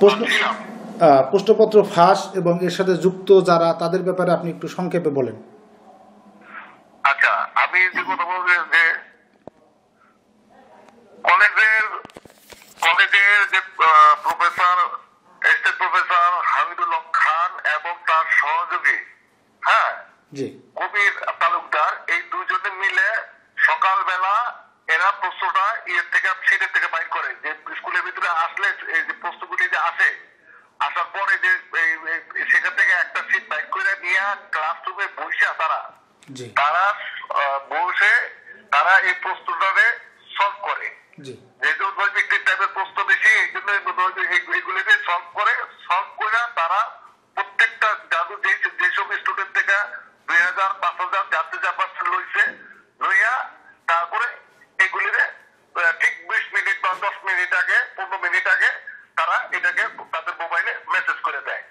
প্রশ্ন প্রশ্নপত্র ফাঁস এবং এর সাথে যুক্ত যারা তাদের ব্যাপারে আপনি একটু সংক্ষেপে বলেন। আচ্ছা, আমি যে কথা বলবেন যে কলেজের যে প্রফেসর স্টেট প্রফেসর হামিদুল হক খান এবং তার সহযোগী জি কবির তালুকদার, এই দুজনে মিলে সকালবেলা এরা প্রশ্নটা সিটের থেকে বাইর করে, যে স্কুলের ভিতরে আসলে এই যে প্রশ্নগুলি যে আসে, আসার পরে যে সেখান থেকে একটা সিট বাইর করে নিয়ে ক্লাসরুমে বসে তারা বসে তারা এই প্রশ্নটারে সলভ করে। যেহেতু নৈতিক টাইপের প্রশ্ন বেশি, এই জন্য এগুলিতে সলভ করে তারা প্রত্যেকটা জাদু যেসব স্টুডেন্ট থেকে 2000 5000 যাত্রী যাবার লইছে লইয়া তারপরে এগুলিরে ঠিক 20 মিনিট বা 10 মিনিট আগে 15 মিনিট আগে তারা এটাকে তাদের মোবাইলে মেসেজ করে দেয়।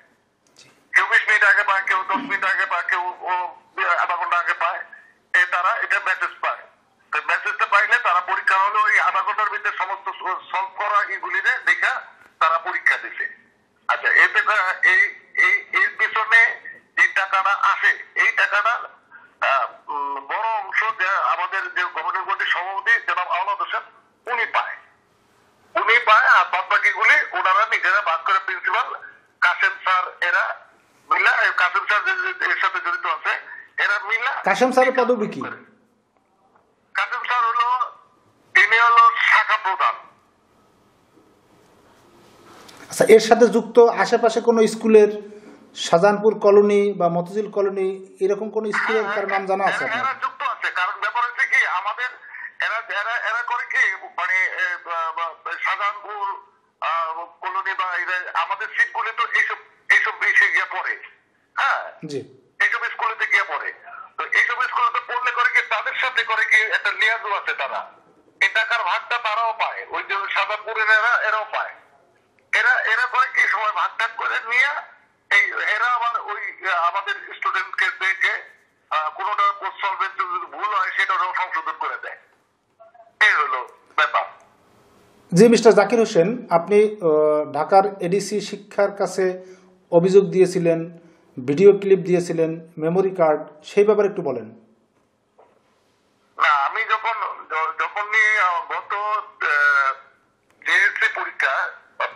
কেউ 20 মিনিট আগে পায়, কেউ 10 মিনিট আগে পায়, কেউ আধা ঘন্টা আগে পায়, তারা এটা মেসেজ পায়। মেসেজটা পাইলে তারা পরীক্ষা হলে ওই আধা ঘন্টার ভিতরে সমস্ত সলভ করা এগুলিরে দেখা তারা পরীক্ষা দিছে। আচ্ছা, এতে এর পিছনে যে টাকাটা আসে, এই টাকাটা বড় অংশ যে আমাদের যে গভর্নর বোর্ডের সভাপতি জনাব আওলাদ হোসেন উনি পায়, আর বাদ বাকিগুলি ওনারা নিজেরা ভাগ করে প্রিন্সিপাল কাসেম স্যার এরা মিলা, কাসেম স্যার এর সাথে জড়িত আছে, এরা মিলা। কাসেম স্যারের পদবি কি? কাসেম স্যার তিনি হলো শাখা প্রধান। আচ্ছা, এর সাথে যুক্ত আশেপাশে কোনো স্কুলের শাহজাহানপুর কলোনি বা মতিঝিল কলোনি এরকম কোন স্কুলের কার নাম জানা আছে আপনার? এরা যুক্ত আছে, কারণ ব্যাপার হচ্ছে কি আমাদের এরা করে কি মানে শাহজাহানপুর কলোনি বা আমাদের সিটগুলি তো এইসব বিষে গিয়ে পড়ে। জি, এইসব স্কুলেতে গিয়ে পড়ে। তো এইসব স্কুলেতে পড়লে করে কি তাদের সাথে করে কি একটা লিয়াজও আছে, তারা এই টাকার ভাগটা তারাও পায়, ওই যে শাহজাহানপুরের এরাও পায়। এরা করে কি সময় ভাগ টাগ করে নিয়ে এরা আবার ওই আমাদের স্টুডেন্টকে দেখে কোনোটা কোর্স সলভের যদি ভুল হয় সেটাও সংশোধন করে দেয়। এই হলো ব্যাপার। জি মিস্টার জাকির হোসেন, আপনি ঢাকার এডিসি শিক্ষার কাছে অভিযোগ দিয়েছিলেন, ভিডিও ক্লিপ দিয়েছিলেন, মেমোরি কার্ড, সেই ব্যাপারে একটু বলেন। না, আমি যখন গত জেএসসি পরীক্ষা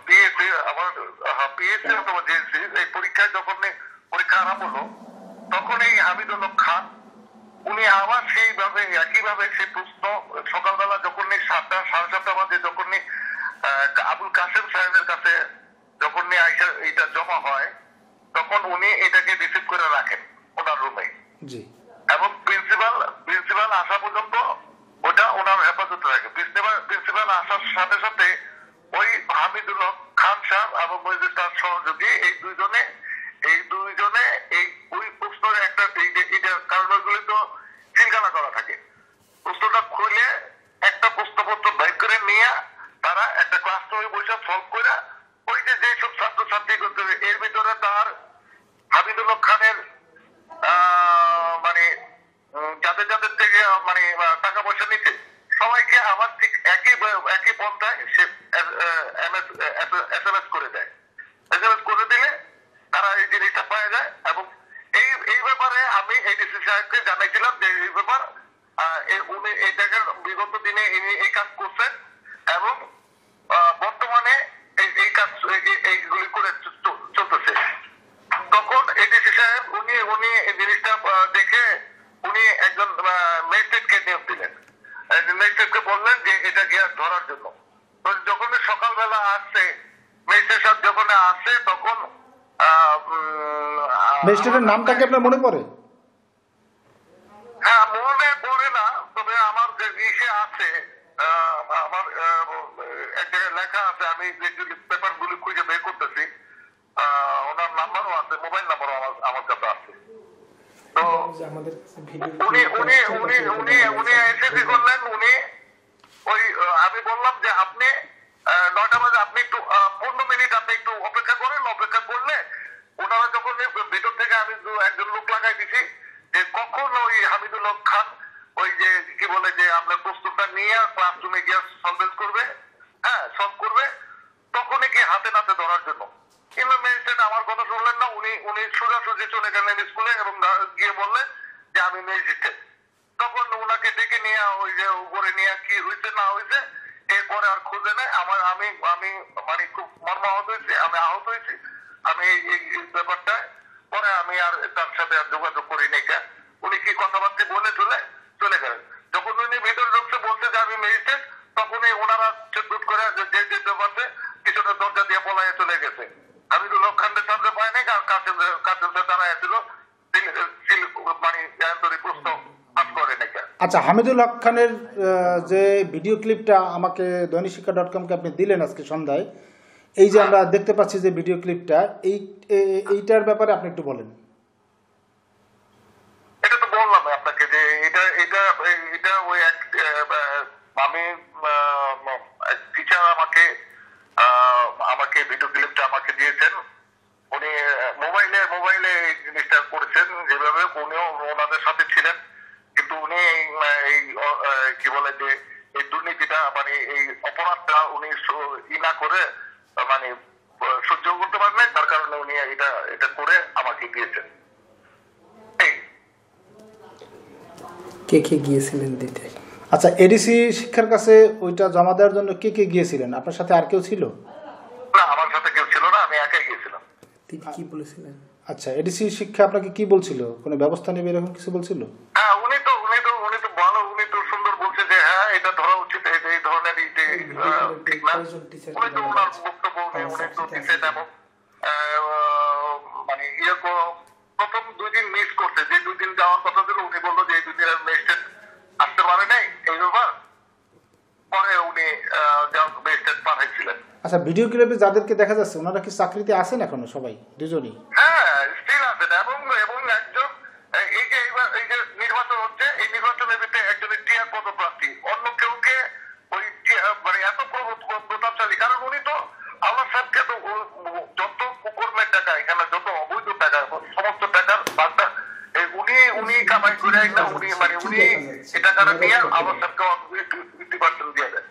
পিএসসি আমার পিএসসি অথবা জেএসসি এই পরীক্ষায় যখন পরীক্ষা আরম্ভ হলো, তখন এই হামিদুল হক খান উনি আবার সেইভাবে একইভাবে সেই প্রশ্ন সকালবেলা যখন 7টা 7:30 বাজে যখন আবুল কাসেম সাহেবের কাছে যখন এটা জমা হয়, তখন উনি এটাকে রিসিভ করে রাখেন ওনার রুমে, এবং প্রিন্সিপাল আসা পর্যন্ত ওটা ওনার হেফাজতে থাকে। প্রিন্সিপাল আসার সাথে সাথে ওই হামিদুল হক খান সাহেব এবং তার সহযোগী এই দুইজনে ওই প্রশ্নের একটা কারণ ওইগুলি তো সিলগালা করা থাকে, প্রশ্নটা খুলে একটা প্রশ্নপত্র বের করে নিয়ে তারা একটা ক্লাসরুমে বসে সলভ করে ওই যেসব ছাত্রছাত্রী করতে, এর ভিতরে তার হামিদুল হক খানের মানে যাদের থেকে মানে টাকা পয়সা নিচ্ছে সবাইকে আবার ঠিক একই পন্থায় সে SMS করে দেয়। SMS করে দিলে তারা এই জিনিসটা পাওয়া যায়, এবং এই ব্যাপারে আমি এডিসি সাহেবকে জানাইছিলাম যে এই ব্যাপার উনি এই টাকার বিগত দিনে এই কাজ করছেন, এবং বর্তমানে এই কাজ এইগুলি করে চলতেছে। তখন এডিসি সাহেব উনি এই জিনিসটা দেখে উনি একজন ম্যাজিস্ট্রেটকে নিয়োগ দিলেন। ম্যাজিস্ট্রেটকে বললেন যে এটা গিয়ে ধরার জন্য। যখন সকালবেলা আসছে ম্যাজিস্ট্রেট সাহেব যখন আসছে, তখন ম্যাজিস্ট্রেটের নামটা কি আপনার মনে পড়ে? হ্যাঁ, মনে পড়ে না, তবে আমার যে ইসে আছে, আমার এক জায়গায় লেখা আছে, আমি যে পেপার গুলি খুঁজে বের করতেছি, ওনার নাম্বারও আছে, মোবাইল নাম্বারও আমার কাছে আছে। তো উনি এসে কি করলেন, উনি ওই আমি বললাম যে আপনি 9টা বাজে আপনি একটু 15 মিনিট আপনি একটু অপেক্ষা করেন। অপেক্ষা করলে ওনারা যখন ভিতর থেকে আমি একজন লোক লাগাই দিছি যে কখন ওই হামিদুল হক খান ওই যে কি বলে যে আপনার প্রস্তুতটা নিয়ে ক্লাসরুমে গিয়ে সলভ করবে, তখনই কি হাতে নাতে হাতে ধরার জন্য। কিন্তু ম্যাজিস্ট্রেট আমার কথা শুনলেন না, উনি সোজাসুজি চলে গেলেন স্কুলে এবং গিয়ে বললেন যে আমি ম্যাজিস্ট্রেট। তখন ওনাকে ডেকে নিয়ে ওই যে উপরে নিয়ে কি হয়েছে না হয়েছে এরপরে আর খুঁজে নেয়। আমি মানে খুব মর্মাহত হয়েছি, আমি আহত হয়েছি আমি এই ব্যাপারটা। পরে আমি আর তার সাথে আর যোগাযোগ করি নাই। উনি কি কথাবার্তা বলে চলে গেলেন। যখন উনি ভেতরে ঢুকতে বলছে যে আমি ম্যাজিস্ট্রেট, তখনই ওনারা দুট করে যে ব্যাপারে কিছুটা দরজা দিয়ে পলাইয়ে চলে গেছে। হামিদুল হক খানদের সামনে পায় নাই, কাছে দাঁড়ায় ছিল মানে প্রশ্ন পাস করে নাকি। আচ্ছা, হামিদুল হক খানের যে ভিডিও ক্লিপটা আমাকে দৈনিকশিক্ষা.com-কে আপনি দিলেন আজকে সন্ধ্যায়, এই যে আমরা দেখতে পাচ্ছি যে ভিডিও ক্লিপটা, এইটার ব্যাপারে আপনি একটু বলেন। এটা তো বললাম আপনাকে যে এটা ওই আমি টিচার আমাকে ভিডিও ক্লিপটা আমাকে দিয়েছেন। উনি মোবাইলে এই জিনিসটা করেছেন যেভাবে উনিও ওনাদের সাথে ছিলেন, কিন্তু উনি এই কি বলে যে এই দুর্নীতিটা মানে এই অপরাধটা উনি না করে মানে সহ্য করতে পারেন, তার কারণে উনি এটা করে আমাকে দিয়েছেন। কে কে গিয়েছিলেন দিতে? আচ্ছা, এডিসি শিক্ষার কাছে ওইটা জমা দেওয়ার জন্য কে কে গিয়েছিলেন? আপনার সাথে আর কেউ ছিল? না, আমার সাথে কেউ ছিল না, আমি একাই গিয়েছিলাম। তিনি কি বলেছিলেন? আচ্ছা, এডিসি শিক্ষা আপনাকে কি বলছিল? কোনো ব্যবস্থা নেবে এরকম কিছু বলছিল? হ্যাঁ, উনি তো ভালো, উনি তো সুন্দর বলছে যে হ্যাঁ এটা ধরা উচিত, এই ধরনের ঠিক না। উনি তো ওনার বক্তব্য উনি তো দিচ্ছেন এবং মানে এরকম প্রথম 2 দিন মিস করছে, যে 2 দিন যাওয়ার কথা ছিল উনি বললো যে এই 2 দিনের ম্যাজিস্ট্রেট আসতে পারে নাই এই ব্যাপার। পরে উনি ম্যাজিস্ট্রেট পাঠাইছিলেন। আচ্ছা, ভিডিও ক্লিপে যাদেরকে দেখা যাচ্ছে ওনারা কি চাকরিতে আছেন এখনো সবাই? দুজনই? হ্যাঁ, স্টিল আছেন এবং একজন এই যে নির্বাচন হচ্ছে, এই নির্বাচনের ভিতরে একজনের টিআর পদপ্রার্থী, অন্য কেউকে ওই মানে এত প্রতাপশালী, কারণ উনি তো আল্লাহ সাহেবকে তো যত কুকর্মের টাকা এখানে যত অবৈধ টাকা সমস্ত টাকার বার্তা উনি কামাই করে না, উনি এই টাকাটা নিয়ে আল্লাহ সাহেবকে 50% দিয়ে দেন।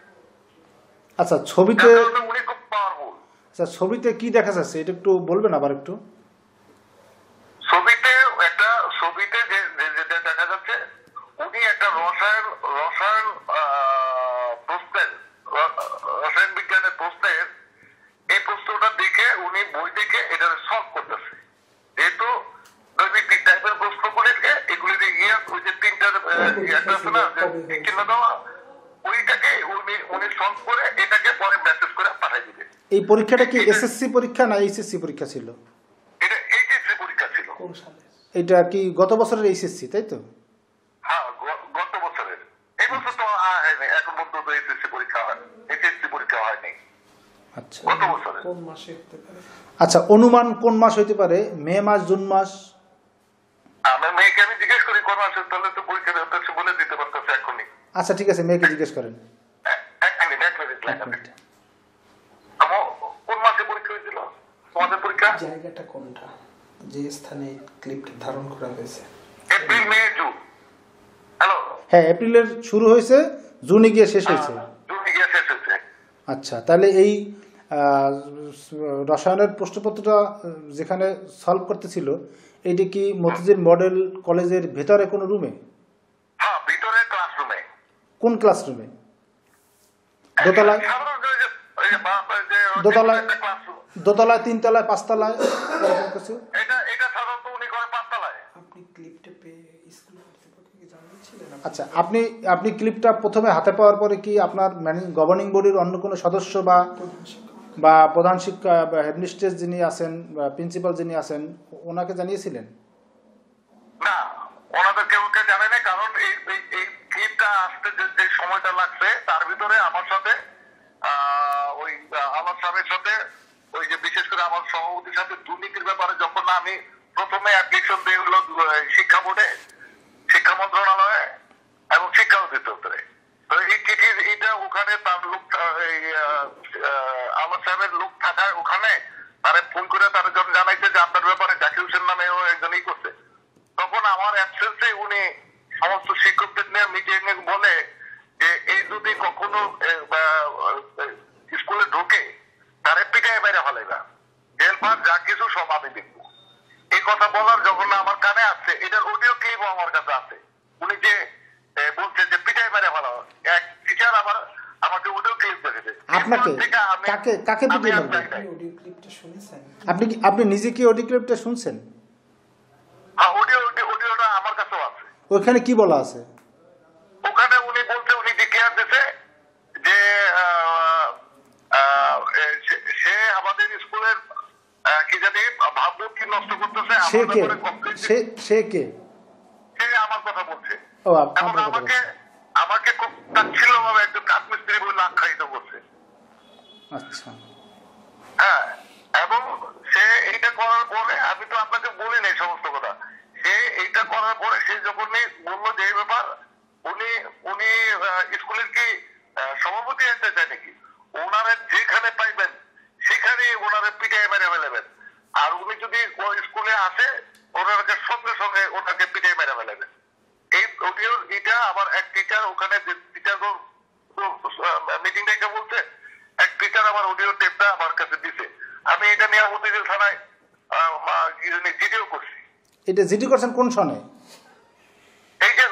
আচ্ছা, ছবিতে উনি খুব পাওয়ারফুল। আচ্ছা, ছবিতে কি দেখা যাচ্ছে এটা একটু বলবেন আবার একটু? ছবিতে যে দেখা যাচ্ছে উনি একটা রসায়ন বিজ্ঞানের প্রশ্নের এই প্রশ্নটা দেখে উনি বই দেখে এটা সলভ করতেছে। যেহেতু দৈনিক টাইপের প্রশ্ন করে এগুলি গিয়ে ওই যে 3টার একটা আছে না চিহ্ন দেওয়া, ওইটাকে উনি সলভ করে এটাকে পরে মেসেজ করে পাঠাই দিবে। এই পরীক্ষাটা কি এসএসসি পরীক্ষা না এইচএসসি পরীক্ষা ছিল? এটা এইচএসসি পরীক্ষা ছিল। কোন সালে? এটা কি গত বছরের এইচএসসি, তাই তো? হ্যাঁ, গত বছরের। এই বছর তো এখন পর্যন্ত এইচএসসি পরীক্ষা হয়নি। আচ্ছা, গত বছরে। কোন মাসে হতে পারে? আচ্ছা, অনুমান কোন মাস হইতে পারে? মে মাস, জুন মাস? আমি মেয়েকে জিজ্ঞেস করি কোন মাসে, তাহলে তো পরীক্ষা বলে দিতে পারতেছে এখনই। আচ্ছা, ঠিক আছে, মেয়েকে জিজ্ঞেস করেন। এক মিনিট। কোন মাসে পরীক্ষা হয়েছিল তোমাদের পরীক্ষা? জায়গাটা কোনটা, যে স্থানে ক্লিপটা ধারণ করা হয়েছে? এপ্রিল, মে, জুন। হ্যালো? হ্যাঁ, এপ্রিলের শুরু হয়েছে, জুনে গিয়ে শেষ হয়েছে। জুনে গিয়ে শেষ হয়েছে। আচ্ছা, তাহলে এই রসায়নের প্রশ্নপত্রটা যেখানে সলভ করতেছিল এইটা কি মতিঝিল মডেল কলেজের ভেতরে কোনো রুমে? হ্যাঁ, ভিতরে ক্লাসরুমে। কোন ক্লাসরুমে? দোতলায়, দোতলায়, 3 তলায়, 5 তলায়, এরকম কিছু? এটা সাধারণত উনি করে 5 তলায়। আপনি ক্লিপটা পেয়ে স্কুল কর্তৃপক্ষকে জানিয়েছিলেন? আচ্ছা, আপনি ক্লিপটা প্রথমে হাতে পাওয়ার পরে কি আপনার গভর্নিং বডির অন্য কোনো সদস্য বা প্রধান শিক্ষক বা হেডমিস্ট্রেস যিনি আছেন বা প্রিন্সিপাল যিনি আছেন ওনাকে জানিয়েছিলেন? না, ওনাদের কেউকে জানে না, কারণ এই ক্লিপটা আসতে যে সময়টা লাগছে তার ভিতরে আমার সাথে ওই আমার সাহেবের সাথে ওই যে বিশেষ করে আমার সভাপতির সাথে দুর্নীতির ব্যাপারে যখন আমি প্রথমে অ্যাপ্লিকেশন দিয়ে হলো শিক্ষা বোর্ডে, শিক্ষা মন্ত্রণালয়ে এবং শিক্ষা অধিদপ্তরে, তো এই চিঠির এটা ওখানে তার লোক আমার সাহেবের লোক থাকায় ওখানে তারা ফোন করে তারা যখন জানাইছে যে আপনার ব্যাপারে জাকির হোসেন নামে একজনই করছে, তখন আমার অ্যাবসেন্সে উনি সমস্ত শিক্ষকদের নিয়ে মিটিং বলে যে এই যদি কখনো স্কুলে ঢোকে তারে পিটায় বাইরে ফেলাইবা। হেল্পার যা কিছু সব আমি দেখবো। এই কথা বলার যখন আমার কানে আসছে, এটার অডিও ক্লিপও আমার কাছে আছে। উনি যে বলছে যে পিটাই মেরে ভালো, এক টিচার আমাকে অডিও ক্লিপ দেখেছে। আপনাকে কাকে পিটিয়ে মারবে? অডিও ক্লিপটা শুনেছেন? আপনি নিজে কি অডিও ক্লিপটা শুনছেন? অডিওটা আমার কাছেও আছে। ওইখানে কি বলা আছে? ওখানে উনি বলছে, উনি ডিক্লেয়ার দিছে যে সে আমাদের স্কুলের কি জানি ভাবমূর্তি নষ্ট করতেছে। সে কে? সে আমার কথা বলছে। ও এবং আমাকে খুব তাচ্ছিল্য ভাবে একজন কাঠমিস্ত্রি বলে আখ্যায়িত করছে। আচ্ছা, হ্যাঁ, এবং সে এইটা করার পরে, আমি তো আপনাকে বলি নাই সমস্ত কথা, সে এইটা করার পরে সে যখনই বললো যে এই ব্যাপার, উনি স্কুলের কি সভাপতি হতে চায় নাকি, ওনারা যেখানে পাইবেন সেখানে ওনারা পিটাই মেরে ফেলেবেন। আর উনি যদি স্কুলে আসে, ওনাকে সঙ্গে সঙ্গে ওনাকে পিটাই মেরে ফেলেবেন। এই অডিও এটা আবার এক টিচার ওখানে টিচার মিটিং ডেকে বলছে, এক টিচার আমার অডিও টেপটা আমার কাছে দিছে। আমি এটা নিয়ে মতিঝিল থানায় জিডিও করছি। এটা জিডি করছেন কোন সনে? এই যে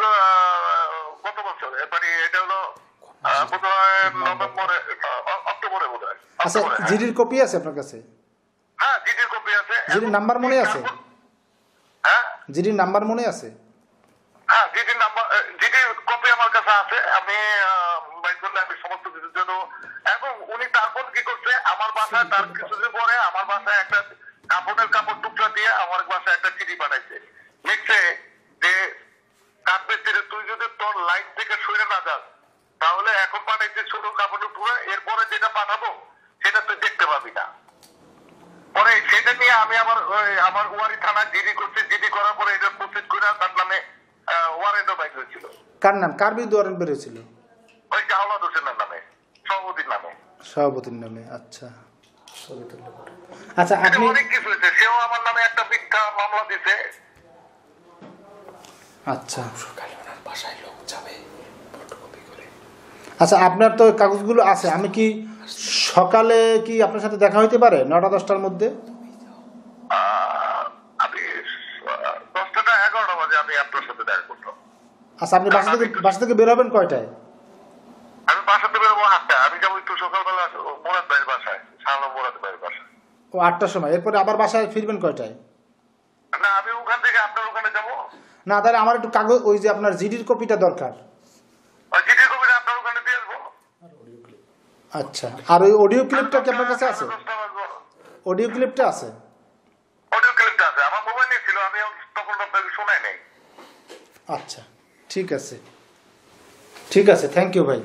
কত বছর, মানে এটা হলো নভেম্বরে, অক্টোবরে বোধ হয়। আচ্ছা, জিডির কপি আছে আপনার কাছে? হ্যাঁ, জিডির কপি আছে। জিডির নাম্বার মনে আছে? হ্যাঁ, জিডির নাম্বার মনে আছে? হ্যাঁ, জিডির কপি আমার কাছে আছে। আমি বাইক করলে আমি সমস্ত কিছুর জন্য। এবং উনি তারপর কি করছে, আমার বাসায় তার কিছুদিন পরে আমার বাসায় একটা কাপড় টুকরা দিয়ে আমার বাসায় একটা চিঠি পাঠাইছে। লিখছে যে কাঠমিস্ত্রি, তুই যদি তোর লাইন থেকে সরে না যাস, তাহলে এখন পাঠাইছে ছোট কাপড় টুকরা, এরপরে যেটা পাঠাবো সেটা তুই দেখতে পাবি না। পরে সেটা নিয়ে আমি আমার ওয়ারি থানা জিডি করছি। জিডি করার পরে এটা প্রসিড করে তার নামে ওয়ারেন্টও বাইক হয়েছিল। কার নাম, কার বিরুদ্ধে ওয়ারেন্ট বেরিয়েছিল? ওই জাওলাদ হোসেনের নামে, সভাপতির নামে। সভাপতির নামে, আচ্ছা। আচ্ছা, আপনি অনেক কিছু হয়েছে। সেও আমার নামে একটা মিথ্যা মামলা দিছে। আচ্ছা, সকালে ওনার বাসায় লোক যাবে ফটোকপি করে। আচ্ছা, আপনার তো কাগজগুলো আছে। আমি কি সকালে কি আপনার সাথে দেখা হইতে পারে 9টা-10টার মধ্যে? আমি 10টা 11টা বাজে আমি আপনার সাথে দেখা করতাম। আচ্ছা, আপনি বাসা থেকে বের হবেন কয়টায়? আমি বাসা থেকে বেরোবো 8টায়। আমি যাবো একটু সকালবেলা মোরাদ ভাইয়ের বাসায়, শাহলাম মোরাদ ভাইয়ের বাসায়। ও 8টার সময়। এরপরে আবার বাসায় ফিরবেন কয়টায়? না, আমি ওখান থেকে আপনার ওখানে যাবো। না, তাহলে আমার একটু কাগজ, ওই যে আপনার জিডির কপিটা দরকার। জিডির কপিটা আপনার ওখানে দিয়ে আসবো। আচ্ছা, আর ওই অডিও ক্লিপটা কি আপনার কাছে আছে? অডিও ক্লিপটা আছে? অডিও ক্লিপটা আছে, আমার মোবাইলে ছিল, আমি তখন আপনাকে শোনাই নাই। আচ্ছা, ঠিক আছে, থ্যাংক ইউ ভাই।